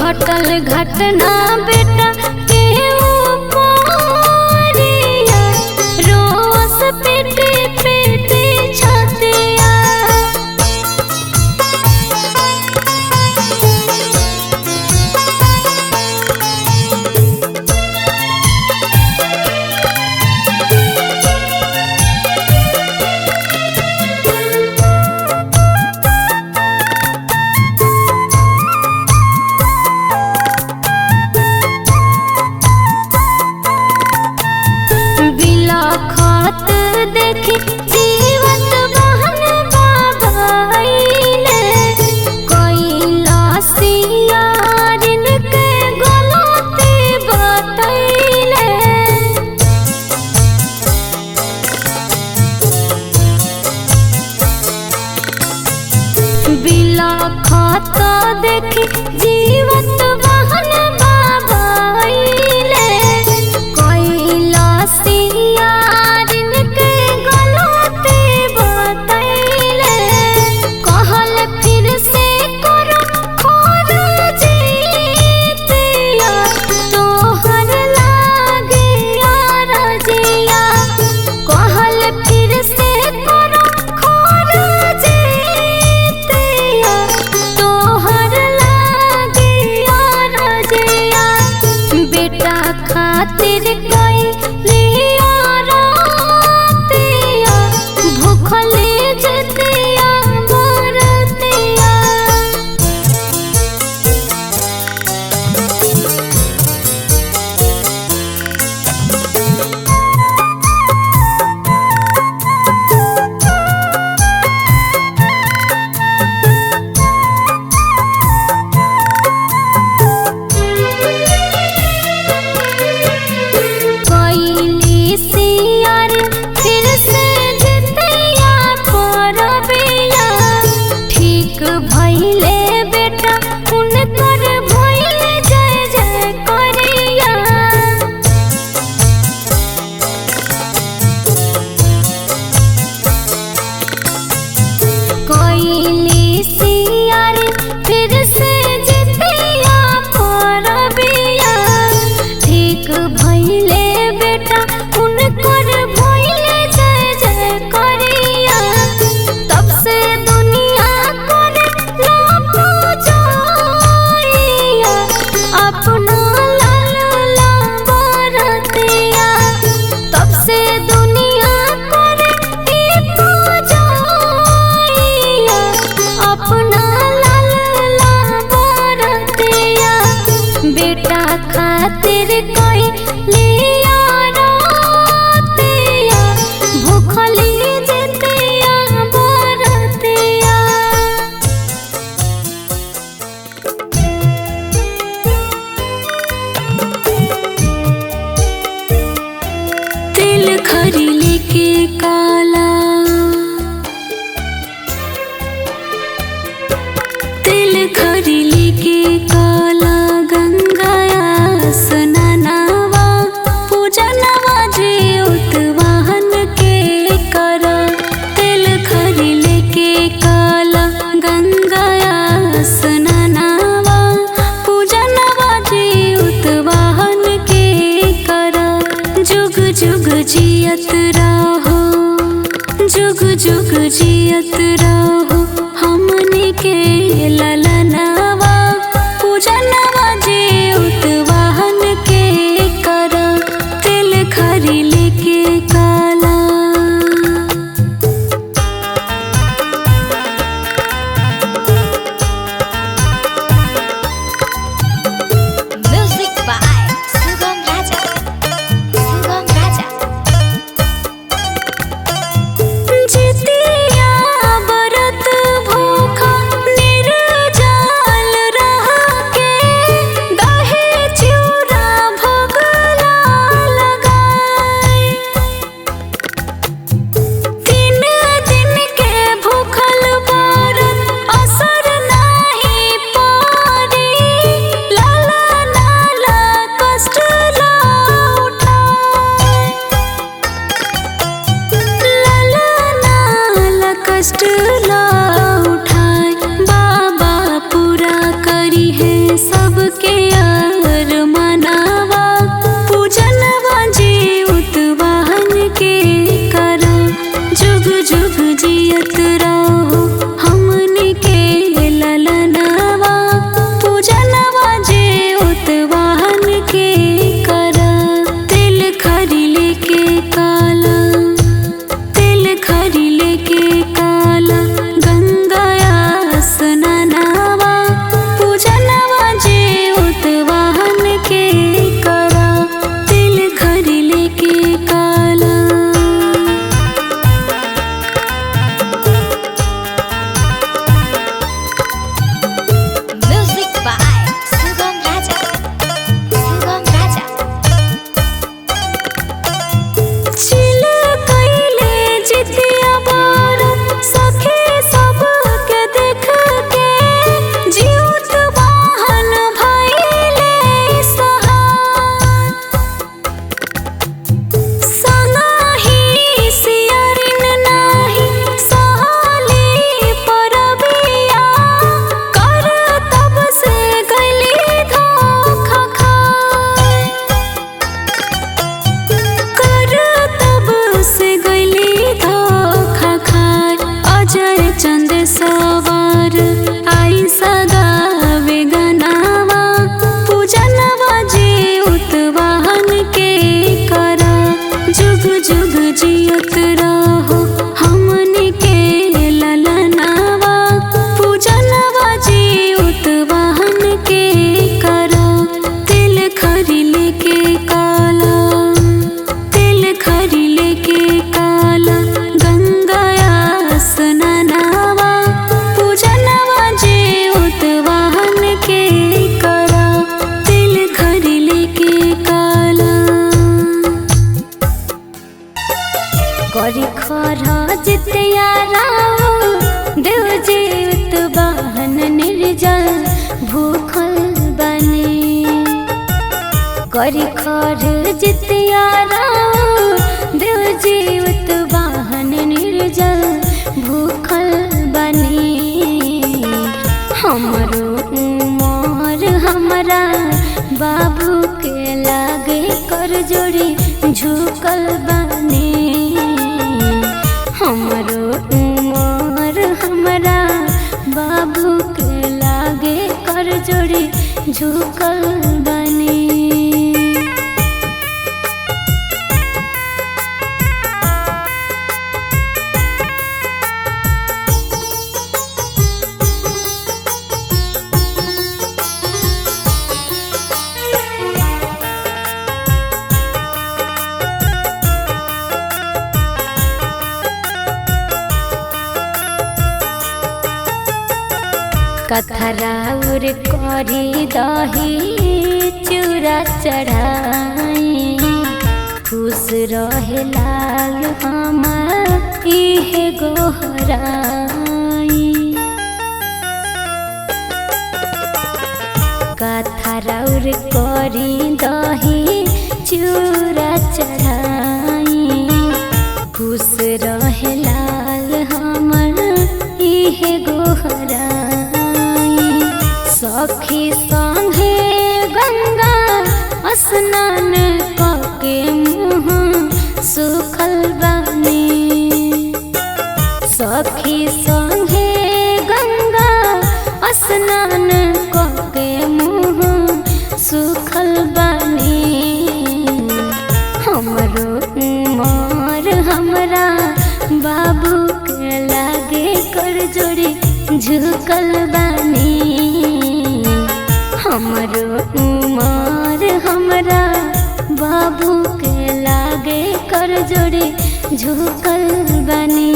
घटल घटना बेटा के ऊपरिया रोस पेटे पेटे छतिया। बिलखत देखी जीवत बहन बाबाइले कैलासियारिन के गलती बतैले। बिलखत देखी जीवत बहन बाबाइले कैलासियारिन के गलती बतैले। कहल फिर से करो खोरजिया तोहर लागिया रजिया। कहल फिर से करो खोरजिया तोहर लागिया रजिया। बेटा खातिर कोई लिया रातिया भूखले जतिया मरतिया। कैलासियार फिर से जतिया परबिया ठीक भइले बेटा उनकर भइले जय जय करिया। कैलासियार फिर से जतिया परबिया ठीक भइले बेटा उनकर भइले जय जय करिया। तब से दुनिया करे ला पूजैया अपना लाला बरतिया। तब से दुनिया करे ई पूजैया अपना लाला बरतिया। बेटा खातिर कोई लिया रातिया भूखली जतिया बरतिया। तिल खरी लेके काला तिल खरी लेके काला गंगाया स्नानवा पूजनवा जे उतवाहन के करा। तिल खरी लेके काला गंगाया स्नानवा पूजनवा जे उतवाहन के करा। जुग जुग जियत रहो उतवाहन के करा। तेल खरी लेके काला, तेल खरी लेके काला, गंगाया स्नानावा पूजनवा जे उतवाहन के करा। तेल खरी लेके काला। Music by Sugam Raja. Sugam Raja. Chill कइले जितिया बार सखे सबके देख के, जीउत वाहन भइले सहाय। संगहि सियरिन नाही सहली परबिया, कर तब से गइली धोखा खाय। कर तब से गइली धोखा खाय। अजय चंद सवार आई सगावे गनावा पूजनवा जे उतवाहन के करा। जुग जुग जियत रहो हमनी के ललनावा पूजनवा जे उतवाहन के करा। तेल खरी लेके काला, तेल खरी लेके काला, गंगाया स्नानावा पूजनवा जे उतवाहन के करा। तेल खरी लेके काला। करी खरा जितिया राव देव जे उतवाहन निर्जल भूखल बने। करी खर जितिया राव देव जे उतवाहन निर्जल भूखल बने। हमरो उमर हमरा बाबू के लागे कर जोड़ी झुकल बने। हमरो उमर हमरा बाबू के लागे कर जोड़ी झुकल बने। कथराउर करी दही चूड़ा चढ़ाई, खुश रहे लाल हमार इहे गोहराई। कथराउर करी दही चूड़ा चढ़ाई, खुश रहे लाल हमार इहे गोहराई। सखी संगे गंगा स्नान कके मुँह सुखल बने। सखी संगे गंगा स्नान कके मुँह सुखल बने। हमरो उमर हमरा बाबू के लागे कर जोड़ी झुकल बने। हमरो उमर हमरा बाबू के लागे कर जोड़ी झुकल बने।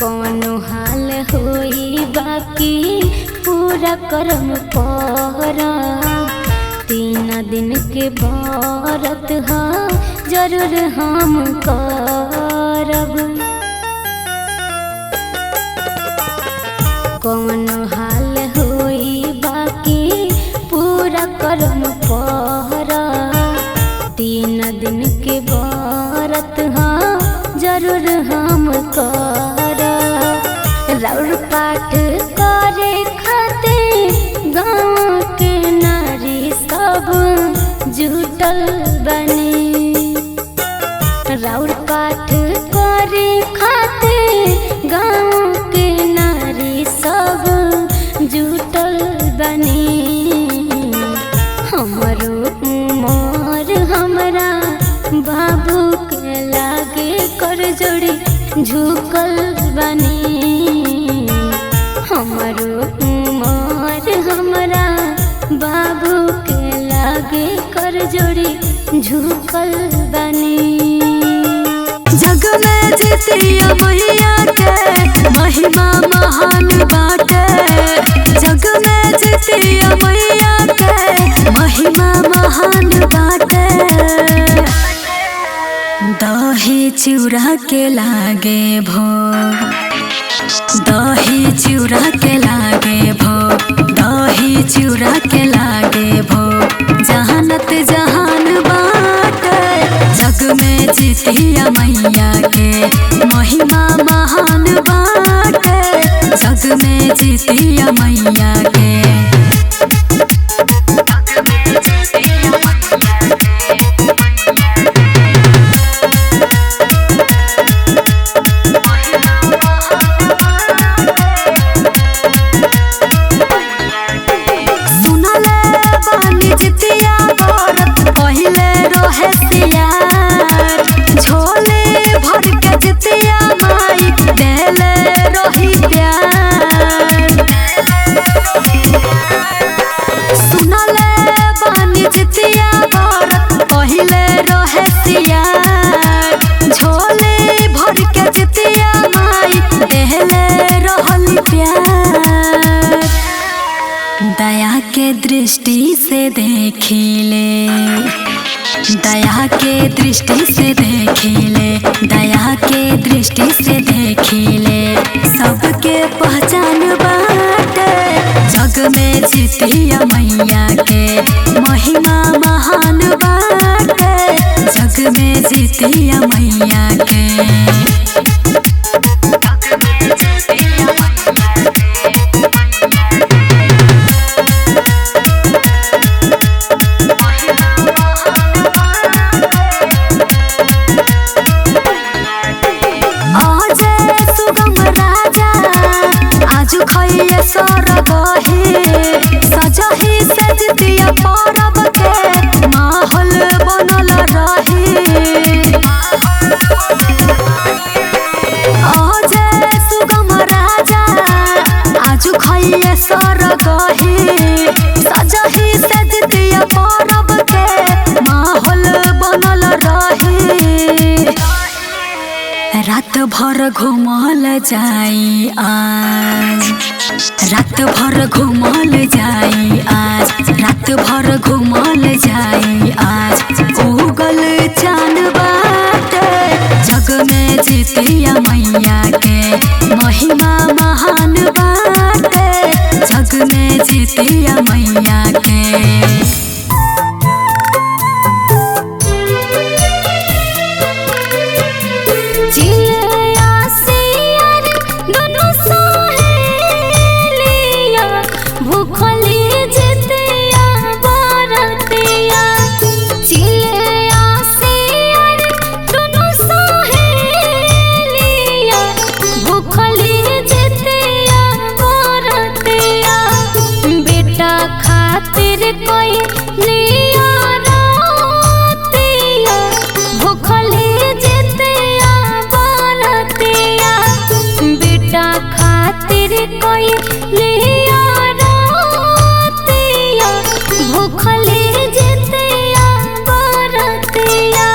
कौनो हाल होई बाकी पूरा करम पहरा। 3 दिन के व्रत हा जरूर हम करब। कौनो हाल होई बाकी पूरा करम पहरा। 3 दिन के व्रत हा जुटल बनी राउर पाठ करे खातिर गाँव के नारी सब जुटल बनी हमरो उमर हमरा बाबू के लागे कर जोड़ी झुकल बनी हमरो उमर हमरा बाबू के लागे कर जोड़ी झुकल बनी जग में जितिया मैया के महिमा महान बाटे जग में जितिया मैया के महिमा महान बाटे दही चिउरा के लागे भोग दही चिउरा के लागे भोग दही चिउरा के लागे भोग जहानत जहान बाटे जग में जितिया मैया के महिमा महान बाटे जग में जितिया मैया के झोले भर के जितिया माई देले रही प्यार सुनले बानी जितिया भरत पहिले रहे सियार झोले भर के जितिया माई देले रहल प्यार दया के दृष्टि से देखिले दया के दृष्टि से देखिले दया के दृष्टि से देखिले सबके पहचान बाटे जग में जितिया मैया के महिमा महान बाटे जग में जितिया मैया के आजु खइए सरगही सजही सजतिया परब के माहौल बनल रही अजय सुगम राजा आजु खइए सरगही सजही सजतिया परब के माहौल बनल रही रात भर घुमल जाई आज रात भर घुमल जाई आज रात भर घुमल जाई आज उगल चान बाटे जग में जितिया मैया के महिमा महान बाटे जग में जितिया मैया के खातिर कोई लिया रातिया भूखली जितिया बारतिया बेटा खातिर कोई लिया रातिया भूखली जितिया बारतिया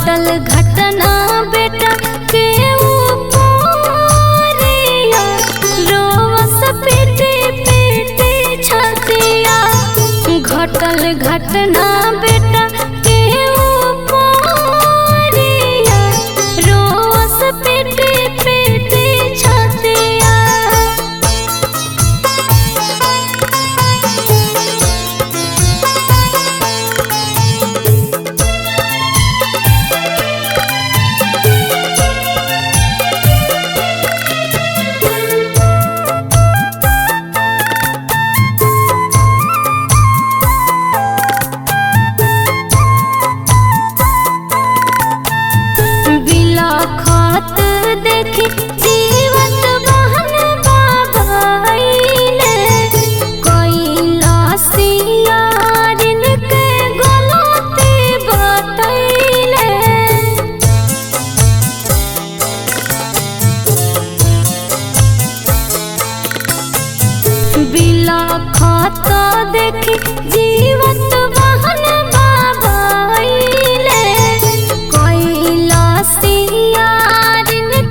घटल घटना बेटा के ऊपरिया रोवस पेटे पेटे छतिया घटल घटना बेटा के ऊपरिया रोवस पेटे पेटे छतिया बिलखत देखी जीवत बहन बाबैले कैलासियारिन के गलती बतैले बिलखत देखी जीवत बहन बाबैले कैलासियारिन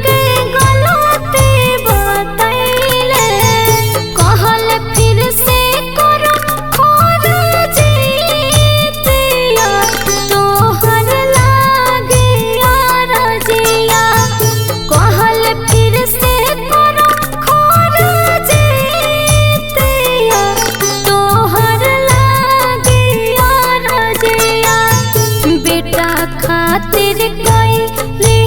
के गलती बतैले कहल फिर से करो खोरजिया तोहर लागे अरजिया कहल फिर से करो खोरजिया तोहर लागे अरजिया बेटा खातिर कैली